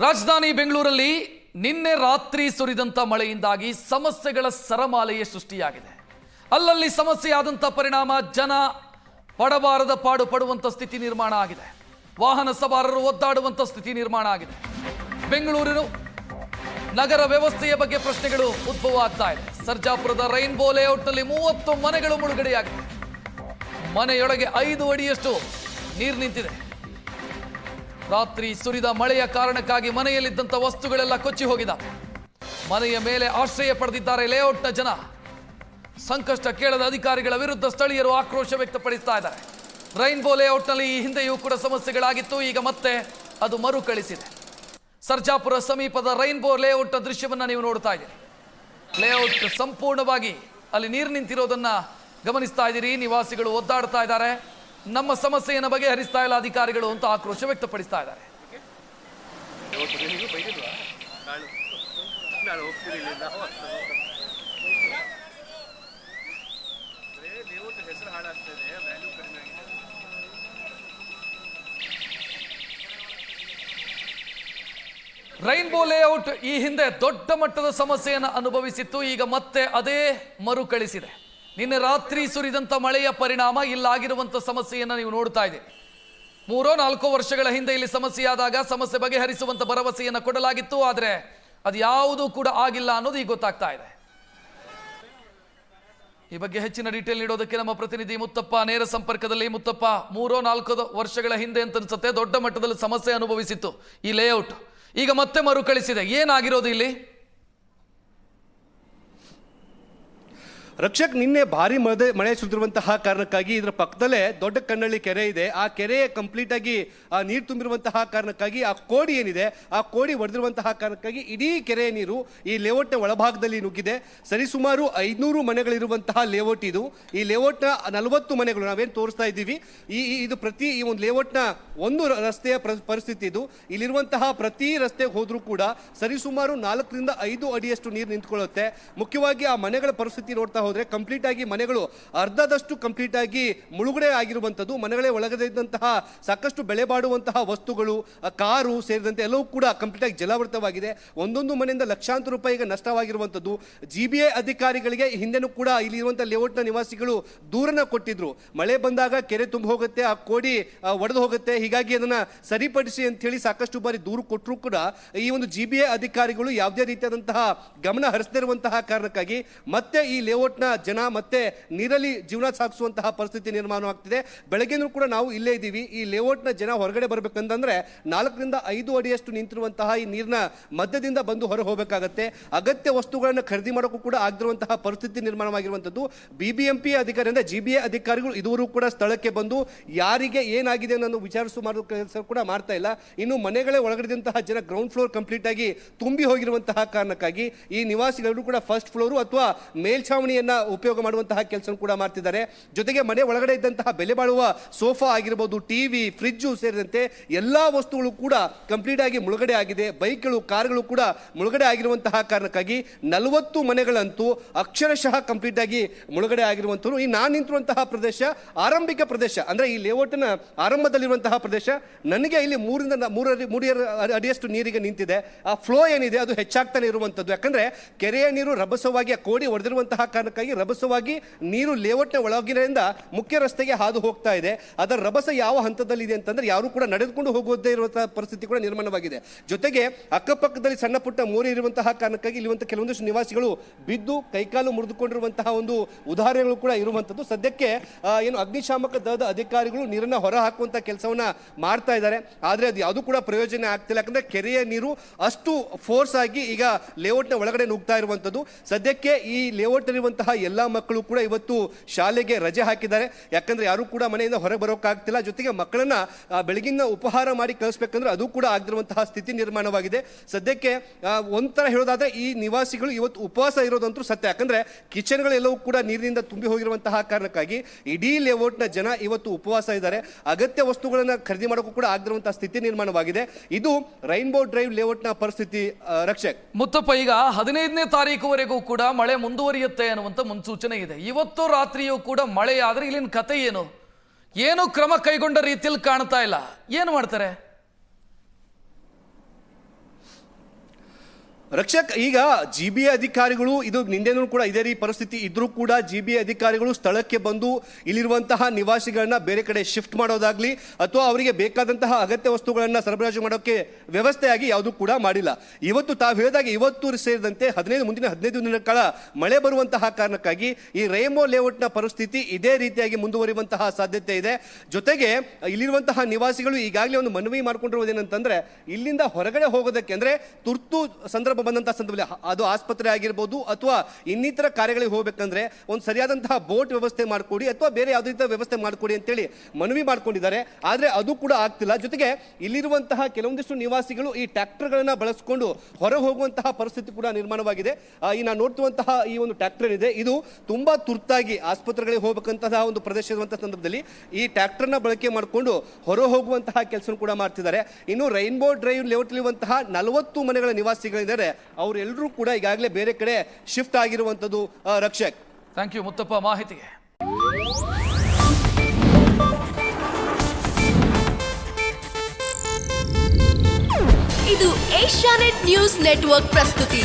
ರಾಜಧಾನಿ ಬೆಂಗಳೂರಲ್ಲಿ ನಿನ್ನೆ ರಾತ್ರಿ ಸುರಿದಂತ ಮಳೆಯಿಂದಾಗಿ ಸಮಸ್ಯೆಗಳ ಸರಮಾಲೆಯೇ ಸೃಷ್ಟಿಯಾಗಿದೆ. ಅಲ್ಲಲ್ಲಿ ಸಮಸ್ಯೆಯಾದಂಥ ಪರಿಣಾಮ ಜನ ಪಡಬಾರದ ಪಾಡು ಪಡುವಂಥ ಸ್ಥಿತಿ ನಿರ್ಮಾಣ ಆಗಿದೆ. ವಾಹನ ಸವಾರರು ಒದ್ದಾಡುವಂಥ ಸ್ಥಿತಿ ನಿರ್ಮಾಣ ಆಗಿದೆ. ಬೆಂಗಳೂರಿನ ನಗರ ವ್ಯವಸ್ಥೆಯ ಬಗ್ಗೆ ಪ್ರಶ್ನೆಗಳು ಉದ್ಭವ ಆಗ್ತಾ ಇದೆ. ಸರ್ಜಾಪುರದ ರೈನ್ಬೋ ಲೇಔಟ್ನಲ್ಲಿ 30 ಮನೆಗಳು ಮುಳುಗಡೆಯಾಗಿವೆ. ಮನೆಯೊಳಗೆ 5 ಅಡಿಯಷ್ಟು ನೀರು ನಿಂತಿದೆ. ರಾತ್ರಿ ಸುರಿದ ಮಳೆಯ ಕಾರಣಕ್ಕಾಗಿ ಮನೆಯಲ್ಲಿದ್ದಂಥ ವಸ್ತುಗಳೆಲ್ಲ ಕೊಚ್ಚಿ ಹೋಗಿದ್ದಾವೆ. ಮನೆಯ ಮೇಲೆ ಆಶ್ರಯ ಪಡೆದಿದ್ದಾರೆ ಲೇಔಟ್ನ ಜನ. ಸಂಕಷ್ಟ ಕೇಳದ ಅಧಿಕಾರಿಗಳ ವಿರುದ್ಧ ಸ್ಥಳೀಯರು ಆಕ್ರೋಶ ವ್ಯಕ್ತಪಡಿಸ್ತಾ ಇದ್ದಾರೆ. ರೈನ್ಬೋ ಲೇಔಟ್ನಲ್ಲಿ ಈ ಹಿಂದೆಯೂ ಕೂಡ ಸಮಸ್ಯೆಗಳಾಗಿತ್ತು. ಈಗ ಮತ್ತೆ ಅದು ಮರುಕಳಿಸಿದೆ. ಸರ್ಜಾಪುರ ಸಮೀಪದ ರೈನ್ಬೋ ಲೇಔಟ್ನ ದೃಶ್ಯವನ್ನು ನೀವು ನೋಡ್ತಾ ಇದ್ದೀರಿ. ಲೇಔಟ್ ಸಂಪೂರ್ಣವಾಗಿ ಅಲ್ಲಿ ನೀರು ನಿಂತಿರೋದನ್ನ ಗಮನಿಸ್ತಾ ಇದ್ದೀರಿ. ನಿವಾಸಿಗಳು ಒದ್ದಾಡ್ತಾ ಇದ್ದಾರೆ. ನಮ್ಮ ಸಮಸ್ಯೆಯನ್ನು ಬಗೆಹರಿಸ್ತಾ ಇಲ್ಲ ಅಧಿಕಾರಿಗಳು ಅಂತ ಆಕ್ರೋಶ ವ್ಯಕ್ತಪಡಿಸ್ತಾ ಇದ್ದಾರೆ. ರೈನ್ಬೋ ಲೇಔಟ್ ಈ ಹಿಂದೆ ದೊಡ್ಡ ಮಟ್ಟದ ಸಮಸ್ಯೆಯನ್ನು ಅನುಭವಿಸಿತ್ತು. ಈಗ ಮತ್ತೆ ಅದೇ ಮರುಕಳಿಸಿದೆ. ನಿನ್ನೆ ರಾತ್ರಿ ಸುರಿದಂಥ ಮಳೆಯ ಪರಿಣಾಮ ಇಲ್ಲಾಗಿರುವಂಥ ಸಮಸ್ಯೆಯನ್ನು ನೀವು ನೋಡ್ತಾ ಇದ್ದೀರಿ. 3-4 ವರ್ಷಗಳ ಹಿಂದೆ ಇಲ್ಲಿ ಸಮಸ್ಯೆಯಾದಾಗ ಸಮಸ್ಯೆ ಬಗೆಹರಿಸುವಂಥ ಭರವಸೆಯನ್ನು ಕೊಡಲಾಗಿತ್ತು. ಆದರೆ ಅದು ಯಾವುದೂ ಕೂಡ ಆಗಿಲ್ಲ ಅನ್ನೋದು ಈಗ ಗೊತ್ತಾಗ್ತಾ ಇದೆ. ಈ ಬಗ್ಗೆ ಹೆಚ್ಚಿನ ಡೀಟೇಲ್ ನೀಡೋದಕ್ಕೆ ನಮ್ಮ ಪ್ರತಿನಿಧಿ ಮುತ್ತಪ್ಪ ನೇರ ಸಂಪರ್ಕದಲ್ಲಿ. ಮುತ್ತಪ್ಪ, 3-4 ವರ್ಷಗಳ ಹಿಂದೆ ಅಂತ ಅನ್ಸುತ್ತೆ ದೊಡ್ಡ ಮಟ್ಟದಲ್ಲಿ ಸಮಸ್ಯೆ ಅನುಭವಿಸಿತ್ತು ಈ ಲೇಔಟ್. ಈಗ ಮತ್ತೆ ಮರುಕಳಿಸಿದೆ. ಏನಾಗಿರೋದು ಇಲ್ಲಿ? ರಕ್ಷಕ್, ನಿನ್ನೆ ಭಾರಿ ಮಳೆ ಸುರಿದಿರುವಂತಹ ಕಾರಣಕ್ಕಾಗಿ ಇದರ ಪಕ್ಕದಲ್ಲೇ ದೊಡ್ಡ ಕನ್ನಳ್ಳಿ ಕೆರೆ ಇದೆ. ಆ ಕೆರೆ ಕಂಪ್ಲೀಟ್ ಆಗಿ ನೀರು ತುಂಬಿರುವಂತಹ ಕಾರಣಕ್ಕಾಗಿ ಆ ಕೋಡಿ ಏನಿದೆ ಆ ಕೋಡಿ ಒಡೆದಿರುವಂತಹ ಕಾರಣಕ್ಕಾಗಿ ಇಡೀ ಕೆರೆಯ ನೀರು ಈ ಲೇಔಟ್ನ ಒಳಭಾಗದಲ್ಲಿ ನುಗ್ಗಿದೆ. ಸರಿಸುಮಾರು 500 ಮನೆಗಳಿರುವಂತಹ ಲೇಔಟ್ ಇದು. ಈ ಲೇಔಟ್ನ 40 ಮನೆಗಳು ನಾವೇನು ತೋರಿಸ್ತಾ ಇದ್ದೀವಿ. ಇದು ಪ್ರತಿ ಈ ಒಂದು ಲೇಔಟ್ನ ಒಂದು ರಸ್ತೆಯ ಪರಿಸ್ಥಿತಿ ಇದು. ಇಲ್ಲಿರುವಂತಹ ಪ್ರತಿ ರಸ್ತೆಗೆ ಹೋದ್ರೂ ಕೂಡ ಸರಿಸುಮಾರು 4ರಿಂದ 5 ಅಡಿಯಷ್ಟು ನೀರು ನಿಂತ್ಕೊಳ್ಳುತ್ತೆ. ಮುಖ್ಯವಾಗಿ ಆ ಮನೆಗಳ ಪರಿಸ್ಥಿತಿ ನೋಡ್ತಾ ಹೋದ್ರೆ ಕಂಪ್ಲೀಟ್ ಆಗಿ ಮನೆಗಳು ಅರ್ಧದಷ್ಟು ಕಂಪ್ಲೀಟ್ ಆಗಿ ಮುಳುಗಡೆ ಆಗಿರುವಂತದ್ದು. ಮನೆಗಳೇ ಒಳಗಡೆ ಇದ್ದಂತಹ ಸಾಕಷ್ಟು ಬೆಲೆ ಬಾಡುವಂತಹ ವಸ್ತುಗಳು, ಕಾರು ಸೇರಿದಂತೆ ಎಲ್ಲವೂ ಕೂಡ ಕಂಪ್ಲೀಟ್ ಆಗಿ ಜಲಾವೃತವಾಗಿದೆ. ಒಂದೊಂದು ಮನೆಯಿಂದ ಲಕ್ಷಾಂತರ ರೂಪಾಯಿಗೆ ನಷ್ಟವಾಗಿರುವಂತದ್ದು. GBA ಅಧಿಕಾರಿಗಳಿಗೆ ಹಿಂದೆನೂ ಕೂಡ ಇಲ್ಲಿ ಇರುವಂತಹ ಲೇಔಟ್ನ ನಿವಾಸಿಗಳು ದೂರನ್ನ ಕೊಟ್ಟಿದ್ರು. ಮಳೆ ಬಂದಾಗ ಕೆರೆ ತುಂಬ ಹೋಗುತ್ತೆ, ಆ ಕೋಡಿ ಒಡೆದು ಹೋಗುತ್ತೆ, ಹೀಗಾಗಿ ಅದನ್ನ ಸರಿಪಡಿಸಿ ಅಂತ ಹೇಳಿ ಸಾಕಷ್ಟು ಬಾರಿ ದೂರು ಕೊಟ್ಟರು ಕೂಡ ಈ ಒಂದು GBA ಅಧಿಕಾರಿಗಳು ಯಾವುದೇ ರೀತಿಯಾದಂತಹ ಗಮನ ಹರಿಸದಿರುವಂತಹ ಕಾರಣಕ್ಕಾಗಿ ಮತ್ತೆ ಈ ಲೇಔಟ್ ಜನ ಮತ್ತೆ ನೀರಲ್ಲಿ ಜೀವನ ಸಾಗಿಸುವಂತಹ ಪರಿಸ್ಥಿತಿ ನಿರ್ಮಾಣವಾಗ್ತಿದೆ. ಬೆಳಗ್ಗೆನೂ ಕೂಡ ನಾವು ಇಲ್ಲೇ ಇದ್ದೀವಿ. ಈ ಲೇಔಟ್ನ ಜನ ಹೊರಗಡೆ ಬರಬೇಕಂತಂದ್ರೆ 4ರಿಂದ 5 ಅಡಿಯಷ್ಟು ನಿಂತಿರುವಂತಹ ಈ ನೀರಿನ ಮಧ್ಯದಿಂದ ಬಂದು ಹೊರ ಹೋಗಬೇಕಾಗತ್ತೆ. ಅಗತ್ಯ ವಸ್ತುಗಳನ್ನು ಖರೀದಿ ಮಾಡೋಕ್ಕೂ ಕೂಡ ಆಗದಿರುವಂತಹ ಪರಿಸ್ಥಿತಿ ನಿರ್ಮಾಣವಾಗಿರುವಂಥದ್ದು. BBMP ಅಧಿಕಾರಿ ಅಂದ್ರೆ GBA ಅಧಿಕಾರಿಗಳು ಇದುವರೆಗೂ ಕೂಡ ಸ್ಥಳಕ್ಕೆ ಬಂದು ಯಾರಿಗೆ ಏನಾಗಿದೆ ಅನ್ನೋ ವಿಚಾರಿಸುವ ಕೆಲಸ ಕೂಡ ಮಾಡ್ತಾ ಇಲ್ಲ. ಇನ್ನು ಮನೆಗಳೇ ಒಳಗಡೆದಂತಹ ಜನ ಗ್ರೌಂಡ್ ಫ್ಲೋರ್ ಕಂಪ್ಲೀಟ್ ಆಗಿ ತುಂಬಿ ಹೋಗಿರುವಂತಹ ಕಾರಣಕ್ಕಾಗಿ ಈ ನಿವಾಸಿಗಳು ಕೂಡ ಫಸ್ಟ್ ಫ್ಲೋರ್ ಅಥವಾ ಮೇಲ್ಛಾವಣಿಯನ್ನ ಉಪಯೋಗ ಮಾಡುವಂತಹ ಕೆಲಸ ಕೂಡ ಮಾಡ್ತಿದ್ದಾರೆ. ಜೊತೆಗೆ ಮನೆ ಒಳಗಡೆ ಇದ್ದಂತಹ ಬೆಲೆ ಬಾಳುವ ಸೋಫಾ ಆಗಿರಬಹುದು, ಟಿವಿ, ಫ್ರಿಡ್ಜ್ ಸೇರಿದಂತೆ ಎಲ್ಲಾ ವಸ್ತುಗಳು ಕೂಡ ಕಂಪ್ಲೀಟ್ ಆಗಿ ಮುಳುಗಡೆ ಆಗಿದೆ. ಬೈಕ್ಗಳು, ಕಾರ್ಗಳು ಕೂಡ ಮುಳುಗಡೆ ಆಗಿರುವಂತಹ ಕಾರಣಕ್ಕಾಗಿ 40 ಮನೆಗಳಂತೂ ಅಕ್ಷರಶಃ ಕಂಪ್ಲೀಟ್ ಆಗಿ ಮುಳುಗಡೆ ಆಗಿರುವಂತರು. ಈ ನಾನು ನಿಂತಿರುವಂತಹ ಪ್ರದೇಶ ಆರಂಭಿಕ ಪ್ರದೇಶ, ಅಂದ್ರೆ ಈ ಲೇಔಟ್ನ ಆರಂಭದಲ್ಲಿರುವಂತಹ ಪ್ರದೇಶ. ನನಗೆ ಇಲ್ಲಿ 3 ಅಡಿಯಷ್ಟು ನೀರಿಗೆ ನಿಂತಿದೆ. ಆ ಫ್ಲೋ ಏನಿದೆ ಅದು ಹೆಚ್ಚಾಗ್ತಾನೆ ಇರುವಂತದ್ದು. ಯಾಕಂದ್ರೆ ಕೆರೆಯ ನೀರು ರಭಸವಾಗಿ ಆ ಕೋಡಿ ಹೊಡೆದಿರುವಂತಹ ಕಾರಣಕ್ಕಾಗಿ ರಭಸವಾಗಿ ನೀರು ಲೇಔಟ್ನ ಒಳಗಿನಿಂದ ಮುಖ್ಯ ರಸ್ತೆಗೆ ಹಾದು ಹೋಗ್ತಾ ಇದೆ. ಅದರ ರಭಸ ಯಾವ ಹಂತದಲ್ಲಿ ಇದೆ ಅಂತಂದ್ರೆ ಯಾರು ಕೂಡ ನಡೆದುಕೊಂಡು ಹೋಗುವುದೇ ಇರುವಂತಹ ಪರಿಸ್ಥಿತಿ ಕೂಡ ನಿರ್ಮಾಣವಾಗಿದೆ. ಜೊತೆಗೆ ಅಕ್ಕಪಕ್ಕದಲ್ಲಿ ಸಣ್ಣ ಪುಟ್ಟ ಮೋರಿ ಇರುವಂತಹ ಕಾರಣಕ್ಕಾಗಿ ಇಲ್ಲಿರುವಂತಹ ಕೆಲವೊಂದಿಷ್ಟು ನಿವಾಸಿಗಳು ಬಿದ್ದು ಕೈಕಾಲು ಮುರಿದುಕೊಂಡಿರುವಂತಹ ಒಂದು ಉದಾಹರಣೆಗಳು ಕೂಡ ಇರುವಂತದ್ದು. ಸದ್ಯಕ್ಕೆ ಏನು ಅಗ್ನಿಶಾಮಕ ದಳದ ಅಧಿಕಾರಿಗಳು ನೀರನ್ನ ಹೊರ ಹಾಕುವಂತ ಕೆಲಸವನ್ನ ಮಾಡ್ತಾ ಇದ್ದಾರೆ. ಆದ್ರೆ ಅದು ಯಾವುದು ಕೂಡ ಪ್ರಯೋಜನ ಆಗ್ತಿಲ್ಲ. ಯಾಕಂದ್ರೆ ಕೆರೆಯ ನೀರು ಅಷ್ಟು ಫೋರ್ಸ್ ಆಗಿ ಈಗ ಲೇಔಟ್ನ ಒಳಗಡೆ ನುಗ್ತಾ ಇರುವಂತದ್ದು. ಸದ್ಯಕ್ಕೆ ಈ ಲೇಔಟ್ ಇರುವಂತಹ ಎಲ್ಲಾ ಮಕ್ಕಳು ಕೂಡ ಇವತ್ತು ಶಾಲೆಗೆ ರಜೆ ಹಾಕಿದ್ದಾರೆ. ಯಾಕಂದ್ರೆ ಯಾರು ಕೂಡ ಮನೆಯಿಂದ ಹೊರಗೆ ಬರೋಕ್ಕಾಗ್ತಿಲ್ಲ. ಜೊತೆಗೆ ಮಕ್ಕಳನ್ನ ಬೆಳಗಿನ ಉಪಹಾರ ಮಾಡಿ ಕಳಿಸ್ಬೇಕಂದ್ರೆ ಅದು ಕೂಡ ಆಗದಿರುವಂತಹ ಸ್ಥಿತಿ ನಿರ್ಮಾಣವಾಗಿದೆ. ಸದ್ಯಕ್ಕೆ ಒಂಥರ ಹೇಳೋದಾದ್ರೆ ಈ ನಿವಾಸಿಗಳು ಇವತ್ತು ಉಪವಾಸ ಇರೋದಂತೂ ಸತ್ಯ. ಯಾಕಂದ್ರೆ ಕಿಚನ್ಗಳೆಲ್ಲವೂ ಕೂಡ ನೀರಿನಿಂದ ತುಂಬಿ ಹೋಗಿರುವಂತಹ ಕಾರಣಕ್ಕಾಗಿ ಇಡೀ ಲೇಔಟ್ನ ಜನ ಇವತ್ತು ಉಪವಾಸ ಇದ್ದಾರೆ. ಅಗತ್ಯ ವಸ್ತುಗಳನ್ನ ಖರೀದಿ ಮಾಡೋಕ್ಕೂ ಕೂಡ ಆಗದಿರುವಂತಹ ಸ್ಥಿತಿ ನಿರ್ಮಾಣವಾಗಿದೆ. ಇದು ರೈನ್ಬೋ ಡ್ರೈವ್ ಲೇಔಟ್ನ ಪರಿಸ್ಥಿತಿ. ರಕ್ಷಕ್, ಮುತ್ತಪ್ಪ, ಈಗ 15ನೇ ತಾರೀಕುವರೆಗೂ ಕೂಡ ಮಳೆ ಮುಂದುವರಿಯುತ್ತೆ ಅನ್ನುವಂಥ ಮುನ್ಸೂಚನೆ ಇದೆ. ಇವತ್ತು ರಾತ್ರಿಯೂ ಕೂಡ ಮಳೆ ಆದ್ರೆ ಇಲ್ಲಿನ ಕತೆ ಏನು ಕ್ರಮ ಕೈಗೊಂಡ ರೀತಿಯಲ್ಲಿ ಕಾಣ್ತಾ ಇಲ್ಲ. ಏನು ಮಾಡ್ತಾರೆ? ರಕ್ಷಕ್, ಈಗ GBA ಅಧಿಕಾರಿಗಳು, ಇದು ನಿಂದೇನೂ ಕೂಡ ಇದೇ ರೀತಿ ಪರಿಸ್ಥಿತಿ ಇದ್ರೂ ಕೂಡ GBA ಅಧಿಕಾರಿಗಳು ಸ್ಥಳಕ್ಕೆ ಬಂದು ಇಲ್ಲಿರುವಂತಹ ನಿವಾಸಿಗಳನ್ನ ಬೇರೆ ಕಡೆ ಶಿಫ್ಟ್ ಮಾಡೋದಾಗ್ಲಿ ಅಥವಾ ಅವರಿಗೆ ಬೇಕಾದಂತಹ ಅಗತ್ಯ ವಸ್ತುಗಳನ್ನ ಸರಬರಾಜು ಮಾಡೋಕೆ ವ್ಯವಸ್ಥೆಯಾಗಿ ಯಾವುದೂ ಕೂಡ ಮಾಡಿಲ್ಲ. ಇವತ್ತು ತಾವು ಹೇಳಿದಾಗ ಇವತ್ತು ಸೇರಿದಂತೆ ಮುಂದಿನ 15 ದಿನಗಳ ಕಾಲ ಮಳೆ ಬರುವಂತಹ ಕಾರಣಕ್ಕಾಗಿ ಈ ರೈನ್ಬೋ ಲೇಔಟ್ನ ಪರಿಸ್ಥಿತಿ ಇದೇ ರೀತಿಯಾಗಿ ಮುಂದುವರಿಯುವಂತಹ ಸಾಧ್ಯತೆ ಇದೆ. ಜೊತೆಗೆ ಇಲ್ಲಿರುವಂತಹ ನಿವಾಸಿಗಳು ಈಗಾಗಲೇ ಒಂದು ಮನವಿ ಮಾಡ್ಕೊಂಡಿರುವುದೇನಂತಂದ್ರೆ ಇಲ್ಲಿಂದ ಹೊರಗಡೆ ಹೋಗೋದಕ್ಕೆ ಅಂದ್ರೆ ತುರ್ತು ಸಂದರ್ಭ ಬಂದಂತಹ ಸಂದರ್ಭದಲ್ಲಿ ಅದು ಆಸ್ಪತ್ರೆ ಆಗಿರ್ಬೋದು ಅಥವಾ ಇನ್ನಿತರ ಕಾರ್ಯಗಳಿಗೆ ಹೋಗ್ಬೇಕಂದ್ರೆ ಒಂದು ಸರಿಯಾದಂತಹ ಬೋಟ್ ವ್ಯವಸ್ಥೆ ಮಾಡಿಕೊಡಿ ಅಥವಾ ಬೇರೆ ಯಾವುದೇ ರೀತಿಯ ವ್ಯವಸ್ಥೆ ಮಾಡಿಕೊಡಿ ಅಂತೇಳಿ ಮನವಿ ಮಾಡ್ಕೊಂಡಿದ್ದಾರೆ. ಆದ್ರೆ ಅದು ಕೂಡ ಆಗ್ತಿಲ್ಲ. ಜೊತೆಗೆ ಇಲ್ಲಿರುವಂತಹ ಕೆಲವೊಂದಿಷ್ಟು ನಿವಾಸಿಗಳು ಈ ಟ್ರ್ಯಾಕ್ಟರ್ಗಳನ್ನ ಬಳಸಿಕೊಂಡು ಹೊರ ಹೋಗುವಂತಹ ಪರಿಸ್ಥಿತಿ ಕೂಡ ನಿರ್ಮಾಣವಾಗಿದೆ. ಈ ನಾವು ನೋಡ್ತಿರುವಂತಹ ಈ ಒಂದು ಟ್ರ್ಯಾಕ್ಟರ್ ಇದೆ, ಇದು ತುಂಬಾ ತುರ್ತಾಗಿ ಆಸ್ಪತ್ರೆಗಳಿಗೆ ಹೋಗಬೇಕಂತಹ ಒಂದು ಪ್ರದೇಶ ಇರುವಂತಹ ಸಂದರ್ಭದಲ್ಲಿ ಈ ಟ್ರ್ಯಾಕ್ಟರ್ನ ಬಳಕೆ ಮಾಡಿಕೊಂಡು ಹೊರ ಹೋಗುವಂತಹ ಕೆಲಸ ಕೂಡ ಮಾಡ್ತಿದ್ದಾರೆ. ಇನ್ನು ರೈನ್ಬೋ ಡ್ರೈವ್ ಲೇಔಟ್ ಇರುವಂತಹ 40 ಮನೆಗಳ ನಿವಾಸಿಗಳಿದ್ದಾರೆ, ಅವರೆಲ್ಲರೂ ಕೂಡ ಈಗಾಗಲೇ ಬೇರೆ ಕಡೆ ಶಿಫ್ಟ್ ಆಗಿರುವಂತದ್ದು. ರಕ್ಷಕ್, ಥ್ಯಾಂಕ್ ಯು ಮುತ್ತಪ್ಪ ಮಾಹಿತಿಗೆ. ಇದು ಏಷ್ಯಾನೆಟ್ ನ್ಯೂಸ್ ನೆಟ್ವರ್ಕ್ ಪ್ರಸ್ತುತಿ.